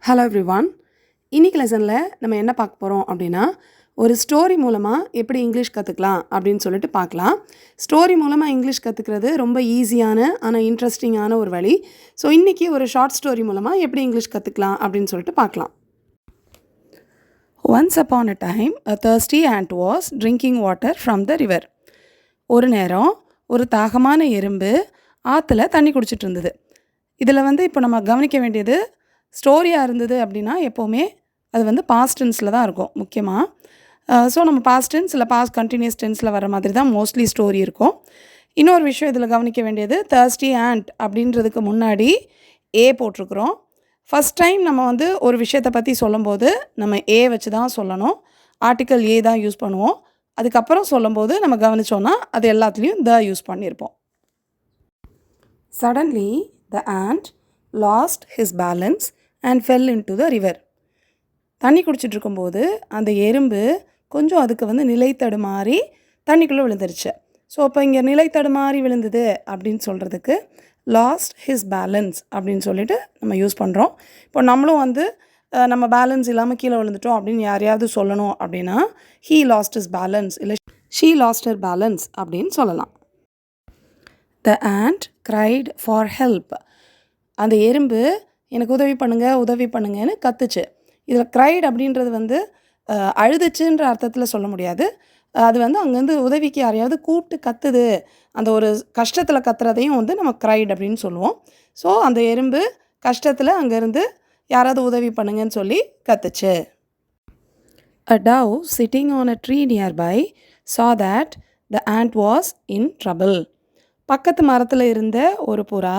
Hello everyone. இன்னைக்கு லெசனில் நம்ம என்ன பார்க்க போகிறோம் அப்படின்னா, ஒரு ஸ்டோரி மூலமாக எப்படி இங்கிலீஷ் கற்றுக்கலாம் அப்படின்னு சொல்லிட்டு பார்க்கலாம். ஸ்டோரி மூலமாக இங்கிலீஷ் கற்றுக்கிறது ரொம்ப ஈஸியான ஆனால் இன்ட்ரெஸ்டிங்கான ஒரு வழி. ஸோ இன்றைக்கி ஒரு ஷார்ட் ஸ்டோரி மூலமாக எப்படி இங்கிலீஷ் கற்றுக்கலாம் அப்படின்னு சொல்லிட்டு பார்க்கலாம். Once upon a time a thirsty ant was drinking water from the river. ஒரு நேரம் ஒரு தாகமான எறும்பு ஆற்றுல தண்ணி குடிச்சிட்டு இருந்தது. இதில் இப்போ நம்ம கவனிக்க வேண்டியது, ஸ்டோரியாக இருந்தது அப்படின்னா எப்போவுமே அது பாஸ்ட் டென்ஸில் தான் இருக்கும் முக்கியமாக. ஸோ நம்ம பாஸ்ட் டென்ஸ் இல்லை பாஸ்ட் கண்டினியூஸ் டென்ஸில் வர மாதிரி தான் மோஸ்ட்லி ஸ்டோரி இருக்கும். இன்னொரு விஷயம் இதில் கவனிக்க வேண்டியது, thirsty ant அப்படின்றதுக்கு முன்னாடி ஏ போட்டிருக்கிறோம். ஃபஸ்ட் டைம் நம்ம ஒரு விஷயத்தை பற்றி சொல்லும்போது நம்ம ஏ வச்சு தான் சொல்லணும். ஆர்டிக்கல் ஏ தான் யூஸ் பண்ணுவோம். அதுக்கப்புறம் சொல்லும்போது நம்ம கவனித்தோன்னா அது எல்லாத்துலேயும் த யூஸ் பண்ணியிருப்போம். Suddenly the ant lost his balance and fell into the river. தண்ணி குடிச்சிட்டு இருக்கும்போது அந்த எறும்பு கொஞ்சம் அதுக்கு நிலை தடுமாறி தண்ணிக்குள்ளே விழுந்துருச்சு. ஸோ இப்போ இங்கே நிலை தடுமாறி விழுந்தது அப்படின்னு சொல்கிறதுக்கு லாஸ்ட் ஹிஸ் பேலன்ஸ் அப்படின்னு சொல்லிட்டு நம்ம யூஸ் பண்ணுறோம். இப்போ நம்மளும் நம்ம பேலன்ஸ் இல்லாமல் கீழே விழுந்துட்டோம் அப்படின்னு யாரையாவது சொல்லணும் அப்படின்னா ஹீ லாஸ்ட் ஹிஸ் பேலன்ஸ் இல்லை ஷீ லாஸ்ட் ஹர் பேலன்ஸ் அப்படின்னு சொல்லலாம். The ant cried for help. அந்த எறும்பு எனக்கு உதவி பண்ணுங்கன்னு கத்துச்சு. இதில் cried அப்படின்றது அழுதுச்சுன்ற அர்த்தத்தில் சொல்ல முடியாது. அது அங்கேருந்து உதவிக்கு யாரையாவது கூப்பிட்டு கத்துது, அந்த ஒரு கஷ்டத்தில் கத்துறதையும் நம்ம cried அப்படின்னு சொல்லுவோம். ஸோ அந்த எறும்பு கஷ்டத்தில் அங்கேருந்து யாராவது உதவி பண்ணுங்கன்னு சொல்லி கத்துச்சு. A dove sitting on a tree nearby saw that the ant was in trouble. பக்கத்து மரத்தில் இருந்த ஒரு புறா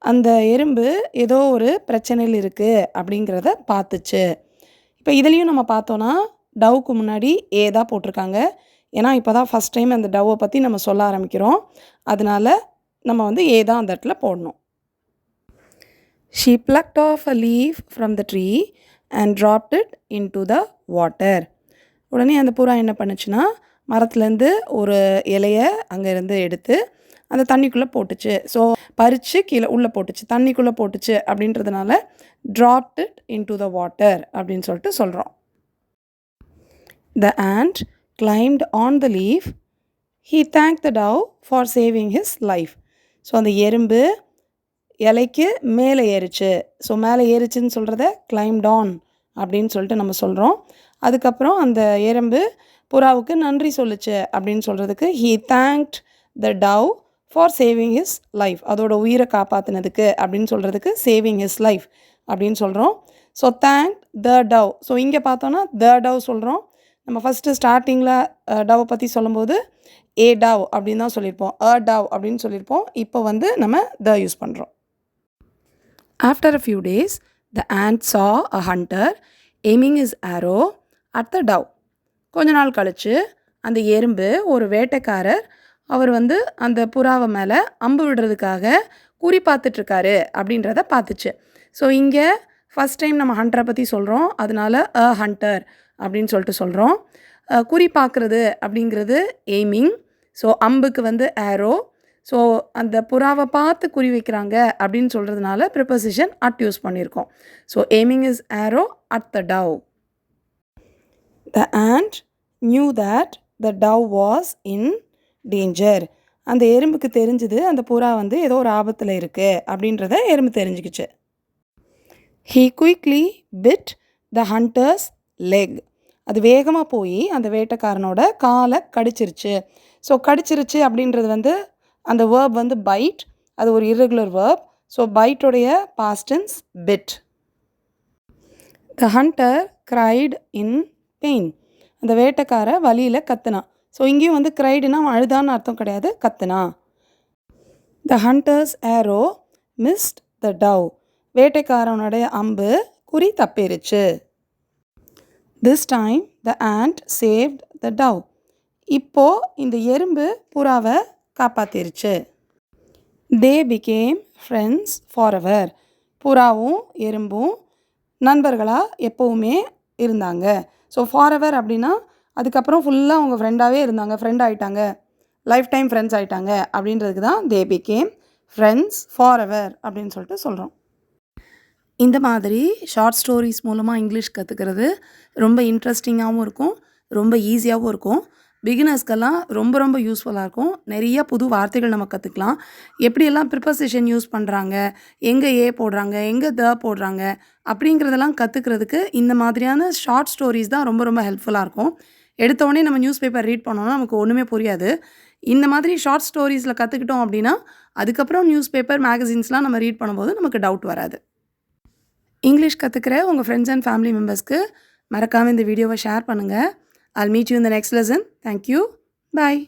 அந்த எறும்பு ஏதோ ஒரு பிரச்சனையில் இருக்குது அப்படிங்கிறத பார்த்துச்சு. இப்போ இதுலேயும் நம்ம பார்த்தோன்னா டவுக்கு முன்னாடி ஏ தான் போட்டிருக்காங்க. ஏன்னா இப்போ தான் ஃபஸ்ட் டைம் அந்த டவ்வை பற்றி நம்ம சொல்ல ஆரம்பிக்கிறோம். அதனால நம்ம ஏ தான் அந்த இடத்துல போடணும். She plucked off a leaf from the tree and dropped it into the water. உடனே அந்த புறா என்ன பண்ணுச்சுன்னா மரத்துலேருந்து ஒரு இலையை அங்கேருந்து எடுத்து அந்த தண்ணிக்குள்ளே போட்டுச்சு. ஸோ பறித்து கீழே உள்ளே போட்டுச்சு, தண்ணிக்குள்ளே போட்டுச்சு அப்படின்றதுனால dropped it into the water அப்படின்னு சொல்லிட்டு சொல்கிறோம். The ant climbed on the leaf. He thanked the dove for saving his life. So அந்த எறும்பு இலைக்கு மேலே ஏறிச்சு. ஸோ மேலே ஏறிச்சுன்னு சொல்கிறத climbed on அப்படின்னு சொல்லிட்டு நம்ம சொல்கிறோம். அதுக்கப்புறம் அந்த எறும்பு புறாவுக்கு நன்றி சொல்லுச்சு அப்படின்னு சொல்கிறதுக்கு he thanked the dove for saving his life. அதோட உயிரை காப்பாற்றினதுக்கு அப்படின்னு சொல்கிறதுக்கு saving his life அப்படின்னு சொல்கிறோம். So thanked the dove. So இங்கே பார்த்தோன்னா the dove சொல்கிறோம். நம்ம ஃபஸ்ட்டு ஸ்டார்டிங்கில் டவ் பற்றி சொல்லும்போது ஏ டவ் அப்படின்னு தான் சொல்லியிருப்போம், அ டவ் அப்படின்னு சொல்லியிருப்போம். இப்போ நம்ம த யூஸ் பண்ணுறோம். After a few days, the ant saw a hunter aiming his arrow at the dove. கொஞ்ச நாள் கழித்து அந்த எறும்பு ஒரு வேட்டைக்காரர் அவர் அந்த புறாவை மேலே அம்பு விடுறதுக்காக குறி பார்த்துட்ருக்காரு அப்படின்றத பார்த்துச்சு. ஸோ இங்கே ஃபஸ்ட் டைம் நம்ம ஹண்டரை பற்றி சொல்கிறோம், அதனால அ ஹண்டர் அப்படின்னு சொல்லிட்டு சொல்கிறோம். குறி பார்க்குறது அப்படிங்கிறது எய்மிங். ஸோ அம்புக்கு ஆரோ. ஸோ அந்த புறாவை பார்த்து குறி வைக்கிறாங்க அப்படின்னு சொல்கிறதுனால ப்ரிப்போசிஷன் அட் யூஸ் பண்ணியிருக்கோம். So aiming is arrow at the dove. The ant knew that the dove was in danger. அந்த எறும்புக்கு தெரிஞ்சுது அந்த புறா ஏதோ ஒரு ஆபத்தில் இருக்குது அப்படின்றத எறும்பு தெரிஞ்சுக்கிச்சு. He quickly bit the hunter's leg. அது வேகமாக போய் அந்த வேட்டைக்காரனோட காலை கடிச்சிருச்சு. ஸோ கடிச்சிருச்சு அப்படின்றது அந்த வேர்ப் பைட், அது ஒரு irregular verb. ஸோ பைட்டோடைய past tense bit. The hunter cried in pain. அந்த வேட்டைக்கார வலியில் கத்துனா. ஸோ இங்கேயும் criedனா அழுதான்னு அர்த்தம் கிடையாது, கத்துனா. The hunter's arrow missed the dove. வேட்டைக்காரனுடைய அம்பு குறி தப்பிருச்சு. This time the ant saved the dove. இப்போ இந்த எறும்பு புறாவை காப்பாத்திருச்சு. They became friends forever. புறாவும் எறும்பும் நண்பர்களாக எப்போவுமே இருந்தாங்க. ஸோ ஃபாரெவர் அப்படின்னா அதுக்கப்புறம் ஃபுல்லாக அவங்க ஃப்ரெண்டாகவே இருந்தாங்க, ஃப்ரெண்ட் ஆகிட்டாங்க, லைஃப் டைம் ஃப்ரெண்ட்ஸ் ஆகிட்டாங்க அப்படின்றதுக்கு தான் தே பிகேம் ஃப்ரெண்ட்ஸ் ஃபாரெவர் அப்படின்னு சொல்லிட்டு சொல்கிறோம். இந்த மாதிரி ஷார்ட் ஸ்டோரீஸ் மூலமாக இங்கிலீஷ் கற்றுக்கிறது ரொம்ப இன்ட்ரெஸ்டிங்காகவும் இருக்கும், ரொம்ப ஈஸியாகவும் இருக்கும். பிகினர்ஸ்க்கெல்லாம் ரொம்ப ரொம்ப யூஸ்ஃபுல்லாக இருக்கும். நிறைய புது வார்த்தைகள் நம்ம கற்றுக்கலாம். எப்படியெல்லாம் ப்ரிப்போசிஷன் யூஸ் பண்ணுறாங்க, எங்கே ஏ போடுறாங்க, எங்கே த போடுறாங்க அப்படிங்கிறதெல்லாம் கற்றுக்கிறதுக்கு இந்த மாதிரியான ஷார்ட் ஸ்டோரீஸ் தான் ரொம்ப ரொம்ப ஹெல்ப்ஃபுல்லாக இருக்கும். எடுத்தோடனே நம்ம நியூஸ் பேப்பர் ரீட் பண்ணோம்னா நமக்கு ஒன்றுமே புரியாது. இந்த மாதிரி ஷார்ட் ஸ்டோரீஸில் கற்றுக்கிட்டோம் அப்படின்னா அதுக்கப்புறம் நியூஸ் பேப்பர், மேகசின்ஸ்லாம் நம்ம ரீட் பண்ணும்போது நமக்கு டவுட் வராது. இங்கிலீஷ் கற்றுக்கிற உங்கள் ஃப்ரெண்ட்ஸ் அண்ட் ஃபேமிலி மெம்பர்ஸ்க்கு மறக்காமல் இந்த வீடியோவை ஷேர் பண்ணுங்கள். I'll meet you in the next lesson. Thank you. Bye.